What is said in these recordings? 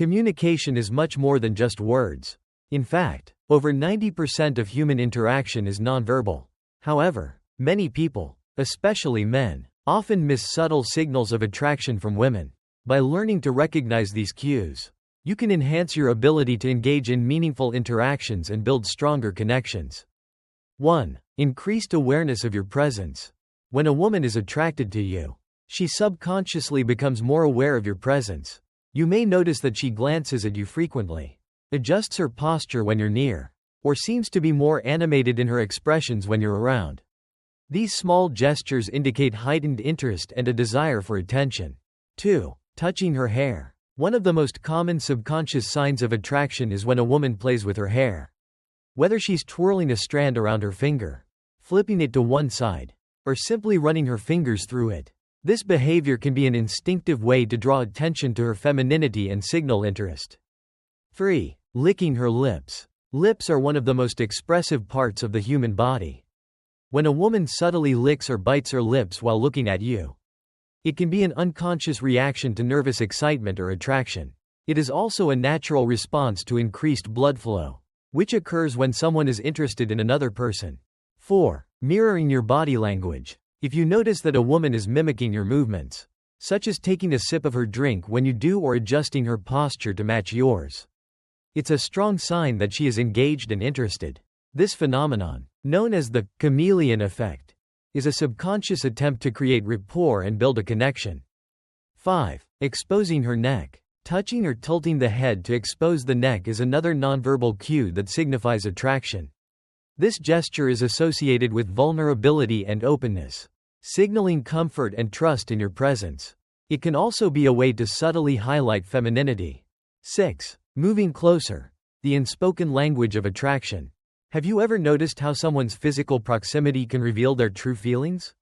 Communication is much more than just words. In fact, over 90% of human interaction is nonverbal. However, many people, especially men, often miss subtle signals of attraction from women. By learning to recognize these cues, you can enhance your ability to engage in meaningful interactions and build stronger connections. 1. Increased awareness of your presence. When a woman is attracted to you, she subconsciously becomes more aware of your presence. You may notice that she glances at you frequently, adjusts her posture when you're near, or seems to be more animated in her expressions when you're around. These small gestures indicate heightened interest and a desire for attention. 2. Touching her hair. One of the most common subconscious signs of attraction is when a woman plays with her hair. Whether she's twirling a strand around her finger, flipping it to one side, or simply running her fingers through it, this behavior can be an instinctive way to draw attention to her femininity and signal interest. 3. Licking her lips. Lips are one of the most expressive parts of the human body. When a woman subtly licks or bites her lips while looking at you, it can be an unconscious reaction to nervous excitement or attraction. It is also a natural response to increased blood flow, which occurs when someone is interested in another person. 4. Mirroring your body language. If you notice that a woman is mimicking your movements, such as taking a sip of her drink when you do or adjusting her posture to match yours, it's a strong sign that she is engaged and interested. This phenomenon, known as the chameleon effect, is a subconscious attempt to create rapport and build a connection. 5. Exposing her neck. Touching or tilting the head to expose the neck is another nonverbal cue that signifies attraction. This gesture is associated with vulnerability and openness, signaling comfort and trust in your presence. It can also be a way to subtly highlight femininity. 6. Moving closer. The unspoken language of attraction. Have you ever noticed how someone's physical proximity can reveal their true feelings?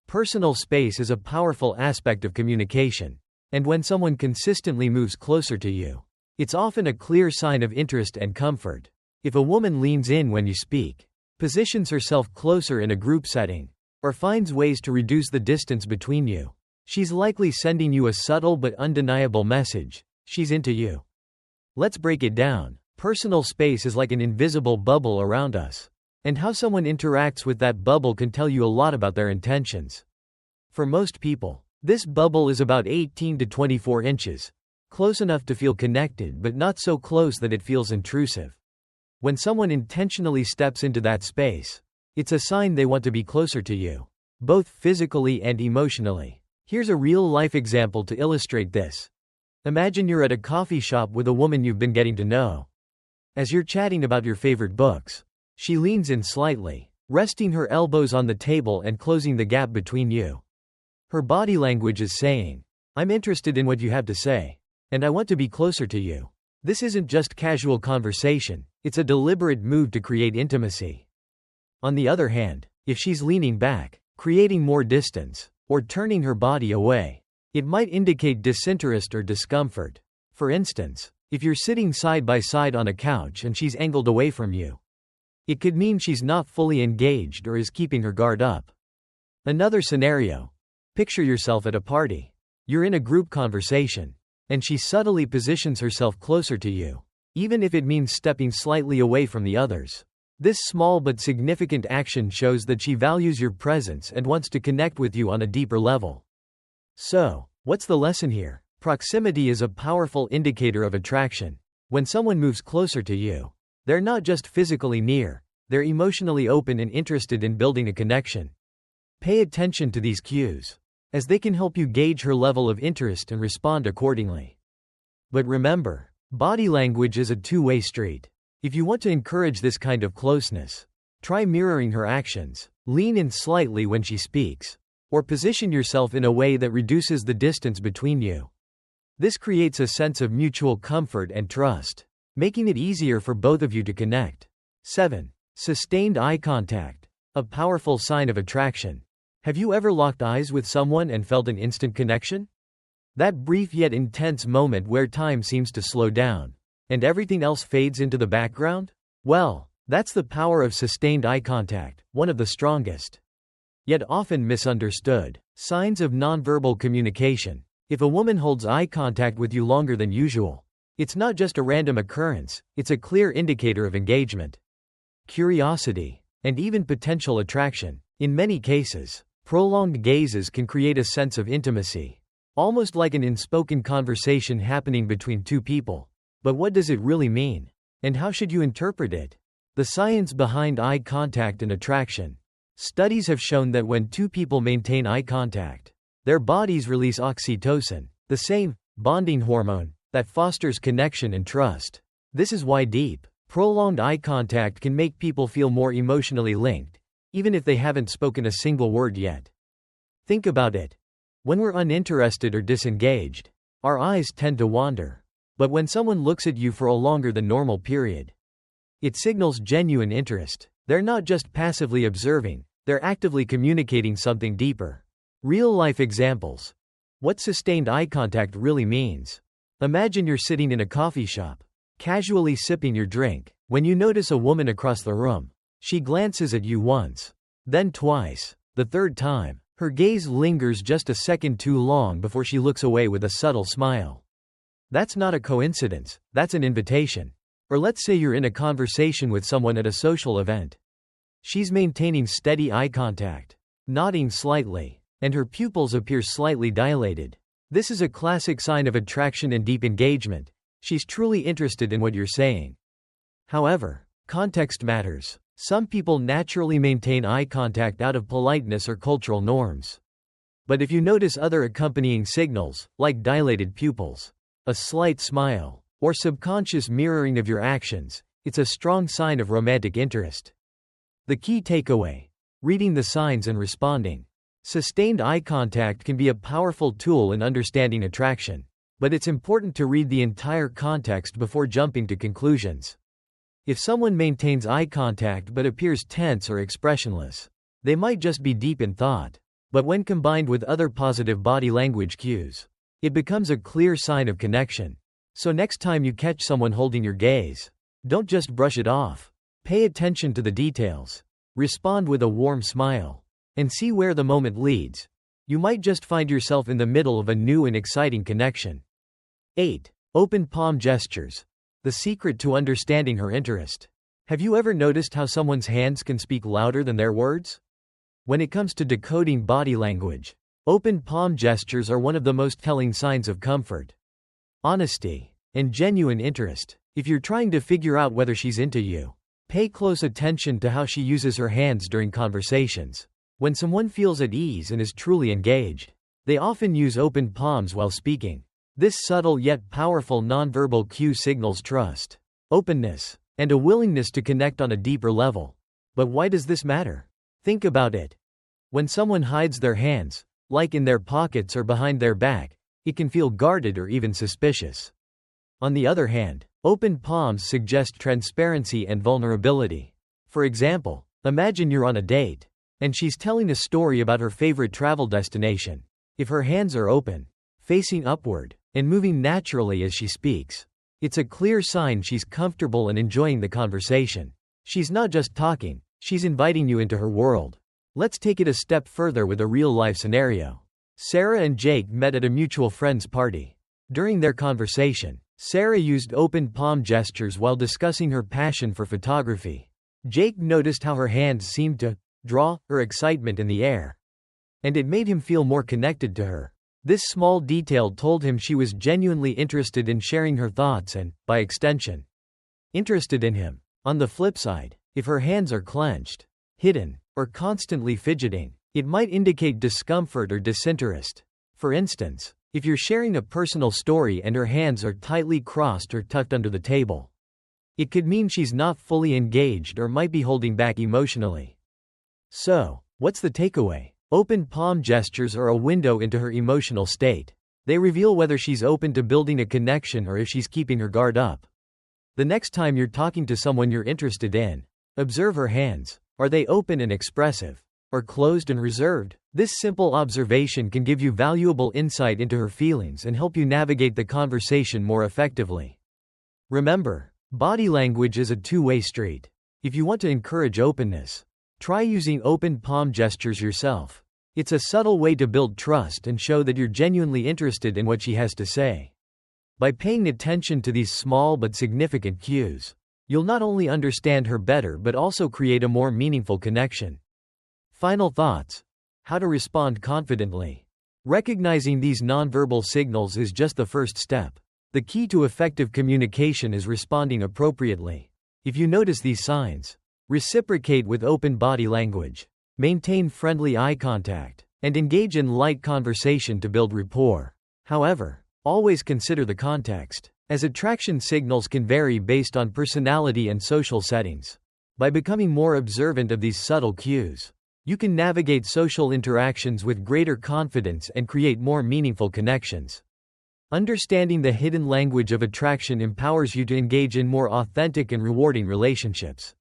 Personal space is a powerful aspect of communication, and when someone consistently moves closer to you, it's often a clear sign of interest and comfort. If a woman leans in when you speak, positions herself closer in a group setting, or finds ways to reduce the distance between you, she's likely sending you a subtle but undeniable message: she's into you. Let's break it down. Personal space is like an invisible bubble around us, and how someone interacts with that bubble can tell you a lot about their intentions. For most people, this bubble is about 18 to 24 inches, close enough to feel connected but not so close that it feels intrusive. When someone intentionally steps into that space, it's a sign they want to be closer to you, both physically and emotionally. Here's a real-life example to illustrate this. Imagine you're at a coffee shop with a woman you've been getting to know. As you're chatting about your favorite books, she leans in slightly, resting her elbows on the table and closing the gap between you. Her body language is saying, "I'm interested in what you have to say, and I want to be closer to you." This isn't just casual conversation, it's a deliberate move to create intimacy. On the other hand, if she's leaning back, creating more distance, or turning her body away, it might indicate disinterest or discomfort. For instance, if you're sitting side by side on a couch and she's angled away from you, it could mean she's not fully engaged or is keeping her guard up. Another scenario. Picture yourself at a party. You're in a group conversation, and she subtly positions herself closer to you, even if it means stepping slightly away from the others. This small but significant action shows that she values your presence and wants to connect with you on a deeper level. So, what's the lesson here? Proximity is a powerful indicator of attraction. When someone moves closer to you, they're not just physically near, they're emotionally open and interested in building a connection. Pay attention to these cues, as they can help you gauge her level of interest and respond accordingly. But remember, body language is a two-way street. If you want to encourage this kind of closeness, try mirroring her actions. Lean in slightly when she speaks, or position yourself in a way that reduces the distance between you. This creates a sense of mutual comfort and trust, making it easier for both of you to connect. 7. Sustained eye contact. A powerful sign of attraction. Have you ever locked eyes with someone and felt an instant connection? That brief yet intense moment where time seems to slow down, and everything else fades into the background? Well, that's the power of sustained eye contact, one of the strongest, yet often misunderstood, signs of nonverbal communication. If a woman holds eye contact with you longer than usual, It's not just a random occurrence, it's a clear indicator of engagement, curiosity, and even potential attraction. In many cases, prolonged gazes can create a sense of intimacy, almost like an unspoken conversation happening between two people. But what does it really mean? And how should you interpret it? The science behind eye contact and attraction. Studies have shown that when two people maintain eye contact, their bodies release oxytocin, the same bonding hormone that fosters connection and trust. This is why deep, prolonged eye contact can make people feel more emotionally linked, even if they haven't spoken a single word yet. Think about it. When we're uninterested or disengaged, our eyes tend to wander. But when someone looks at you for a longer than normal period, it signals genuine interest. They're not just passively observing, they're actively communicating something deeper. Real-life examples. What sustained eye contact really means. Imagine you're sitting in a coffee shop, casually sipping your drink, when you notice a woman across the room. She glances at you once, then twice. The third time, her gaze lingers just a second too long before she looks away with a subtle smile. That's not a coincidence, that's an invitation. Or let's say you're in a conversation with someone at a social event. She's maintaining steady eye contact, nodding slightly, and her pupils appear slightly dilated. This is a classic sign of attraction and deep engagement. She's truly interested in what you're saying. However, context matters. Some people naturally maintain eye contact out of politeness or cultural norms. But if you notice other accompanying signals, like dilated pupils, a slight smile, or subconscious mirroring of your actions, it's a strong sign of romantic interest. The key takeaway: reading the signs and responding. Sustained eye contact can be a powerful tool in understanding attraction, but it's important to read the entire context before jumping to conclusions. If someone maintains eye contact but appears tense or expressionless, they might just be deep in thought. But when combined with other positive body language cues, it becomes a clear sign of connection. So next time you catch someone holding your gaze, don't just brush it off. Pay attention to the details. Respond with a warm smile, and see where the moment leads. You might just find yourself in the middle of a new and exciting connection. 8. Open palm gestures. The secret to understanding her interest. Have you ever noticed how someone's hands can speak louder than their words? When it comes to decoding body language, open palm gestures are one of the most telling signs of comfort, honesty, and genuine interest. If you're trying to figure out whether she's into you, pay close attention to how she uses her hands during conversations. When someone feels at ease and is truly engaged, they often use open palms while speaking. This subtle yet powerful nonverbal cue signals trust, openness, and a willingness to connect on a deeper level. But why does this matter? Think about it. When someone hides their hands, like in their pockets or behind their back, it can feel guarded or even suspicious. On the other hand, open palms suggest transparency and vulnerability. For example, imagine you're on a date, and she's telling a story about her favorite travel destination. If her hands are open, facing upward, and moving naturally as she speaks, it's a clear sign she's comfortable and enjoying the conversation. She's not just talking, she's inviting you into her world. Let's take it a step further with a real-life scenario. Sarah and Jake met at a mutual friend's party. During their conversation, Sarah used open palm gestures while discussing her passion for photography. Jake noticed how her hands seemed to draw her excitement in the air, and it made him feel more connected to her. This small detail told him she was genuinely interested in sharing her thoughts and, by extension, interested in him. On the flip side, if her hands are clenched, hidden, or constantly fidgeting, it might indicate discomfort or disinterest. For instance, if you're sharing a personal story and her hands are tightly crossed or tucked under the table, it could mean she's not fully engaged or might be holding back emotionally. So, what's the takeaway? Open palm gestures are a window into her emotional state. They reveal whether she's open to building a connection or if she's keeping her guard up. The next time you're talking to someone you're interested in, observe her hands. Are they open and expressive, or closed and reserved? This simple observation can give you valuable insight into her feelings and help you navigate the conversation more effectively. Remember, body language is a two-way street. If you want to encourage openness, try using open palm gestures yourself. It's a subtle way to build trust and show that you're genuinely interested in what she has to say. By paying attention to these small but significant cues, you'll not only understand her better but also create a more meaningful connection. Final thoughts. How to respond confidently. Recognizing these nonverbal signals is just the first step. The key to effective communication is responding appropriately. If you notice these signs, reciprocate with open body language, maintain friendly eye contact, and engage in light conversation to build rapport. However, always consider the context, as attraction signals can vary based on personality and social settings. By becoming more observant of these subtle cues, you can navigate social interactions with greater confidence and create more meaningful connections. Understanding the hidden language of attraction empowers you to engage in more authentic and rewarding relationships.